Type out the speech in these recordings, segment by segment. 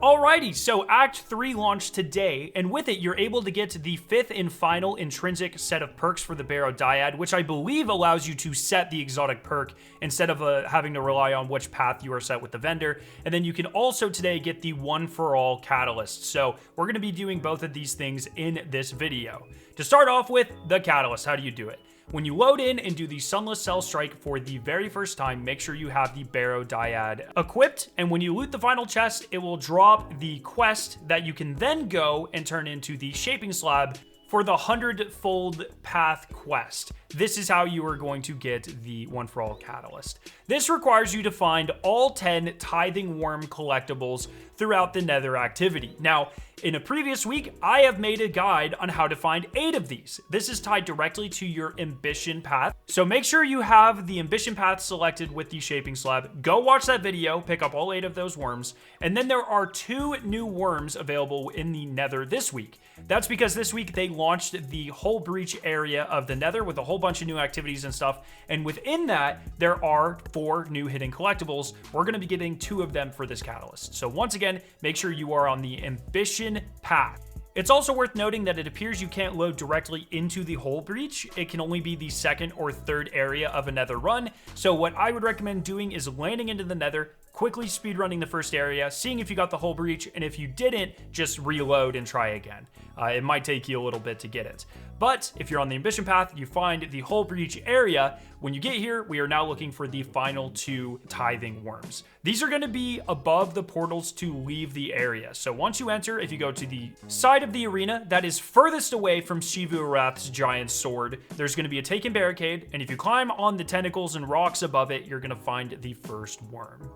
Alrighty, so Act 3 launched today, and with it, you're able to get the 5th and final intrinsic set of perks for the Barrow Dyad, which I believe allows you to set the exotic perk instead of having to rely on which path you are set with the vendor. And then you can also today get the one for all catalyst. So we're going to be doing both of these things in this video. To start off with, the catalyst, how do you do it? When you load in and do the Sunless Cell Strike for the very first time, make sure you have the Barrow Dyad equipped, and when you loot the final chest, it will drop the quest that you can then go and turn into the Shaping Slab for the 100-fold path quest. This is how you are going to get the one for all catalyst. This requires you to find all 10 tithing worm collectibles throughout the Nether activity. Now, in a previous week, I have made a guide on how to find 8 of these. This is tied directly to your ambition path. So make sure you have the ambition path selected with the Shaping Slab. Go watch that video, pick up all 8 of those worms. And then there are 2 new worms available in the Nether this week. That's because this week they launched the Hull Breach area of the Nether with a whole bunch of new activities and stuff. And within that, there are 4 new hidden collectibles. We're going to be getting 2 of them for this catalyst. So once again, make sure you are on the ambition path. It's also worth noting that it appears you can't load directly into the Hull Breach. It can only be the 2nd or 3rd area of a Nether run. So what I would recommend doing is landing into the Nether, quickly speedrunning the first area, seeing if you got the Hull Breach, and if you didn't, just reload and try again. It might take you a little bit to get it. But if you're on the ambition path, you find the Hull Breach area. When you get here, we are now looking for the final 2 tithing worms. These are going to be above the portals to leave the area. So once you enter, if you go to the side of the arena that is furthest away from Xivu Arath's giant sword, there's going to be a taken barricade, and if you climb on the tentacles and rocks above it, you're going to find the first worm.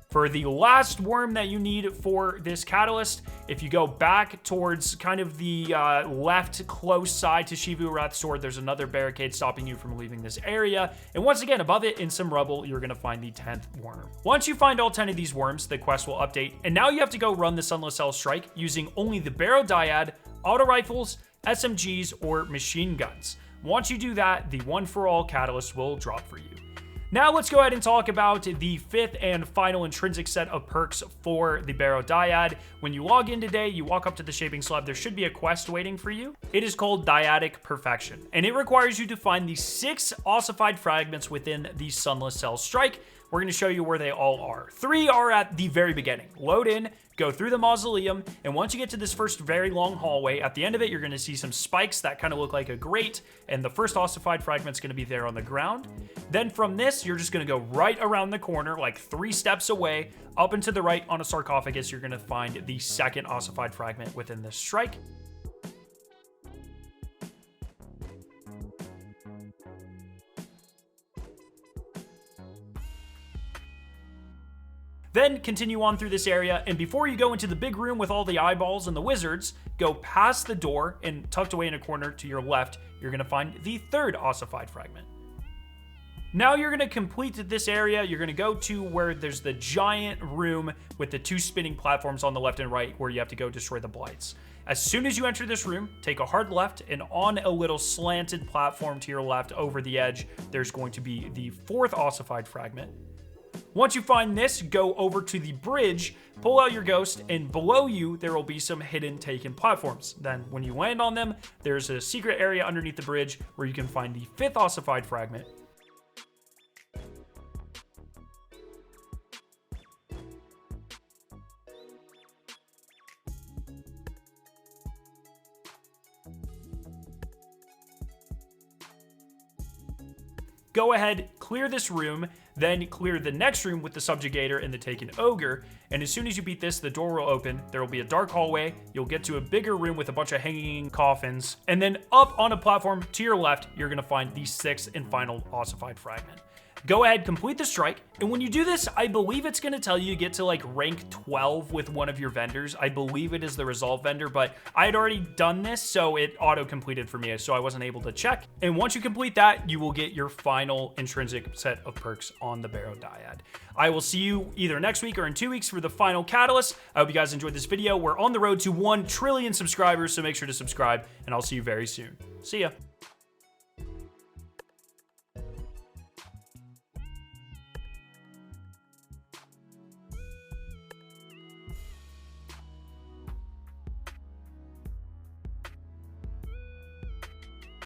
For the last worm that you need for this catalyst, if you go back towards kind of the left close side to Xivu Arath's sword, there's another barricade stopping you from leaving this area. And once again, above it in some rubble, you're going to find the 10th worm. Once you find all 10 of these worms, the quest will update. And now you have to go run the Sunless Cell Strike using only the Barrow Dyad, auto rifles, SMGs, or machine guns. Once you do that, the one for all catalyst will drop for you. Now let's go ahead and talk about the 5th and final intrinsic set of perks for the Barrow Dyad. When you log in today, you walk up to the Shaping Slab, there should be a quest waiting for you. It is called Dyadic Perfection, and it requires you to find the 6 ossified fragments within the Sunless Cell Strike. We're going to show you where they all are. 3 are at the very beginning. Load in, go through the mausoleum, and once you get to this first very long hallway, at the end of it, you're going to see some spikes that kind of look like a grate, and the first ossified fragment's going to be there on the ground. Then from this, you're just going to go right around the corner, like 3 steps away, up and to the right on a sarcophagus, you're going to find the 2nd ossified fragment within this strike. Then continue on through this area, and before you go into the big room with all the eyeballs and the wizards, go past the door, and tucked away in a corner to your left, you're going to find the 3rd ossified fragment. Now you're going to complete this area. You're going to go to where there's the giant room with the 2 spinning platforms on the left and right where you have to go destroy the blights. As soon as you enter this room, take a hard left, and on a little slanted platform to your left over the edge, there's going to be the 4th ossified fragment. Once you find this, go over to the bridge, pull out your ghost, and below you, there will be some hidden taken platforms. Then, when you land on them, there's a secret area underneath the bridge where you can find the 5th ossified fragment. Go ahead, clear this room, then clear the next room with the Subjugator and the Taken Ogre, and as soon as you beat this, the door will open, there will be a dark hallway, you'll get to a bigger room with a bunch of hanging coffins, and then up on a platform to your left, you're going to find the 6th and final ossified fragment. go ahead, complete the strike. And when you do this, I believe it's going to tell you to get to like rank 12 with one of your vendors. I believe it is the Resolve vendor, but I had already done this, so it auto-completed for me, so I wasn't able to check. And once you complete that, you will get your final intrinsic set of perks on the Barrow Dyad. I will see you either next week or in 2 weeks for the final catalyst. I hope you guys enjoyed this video. We're on the road to 1 trillion subscribers, so make sure to subscribe, and I'll see you very soon. See ya.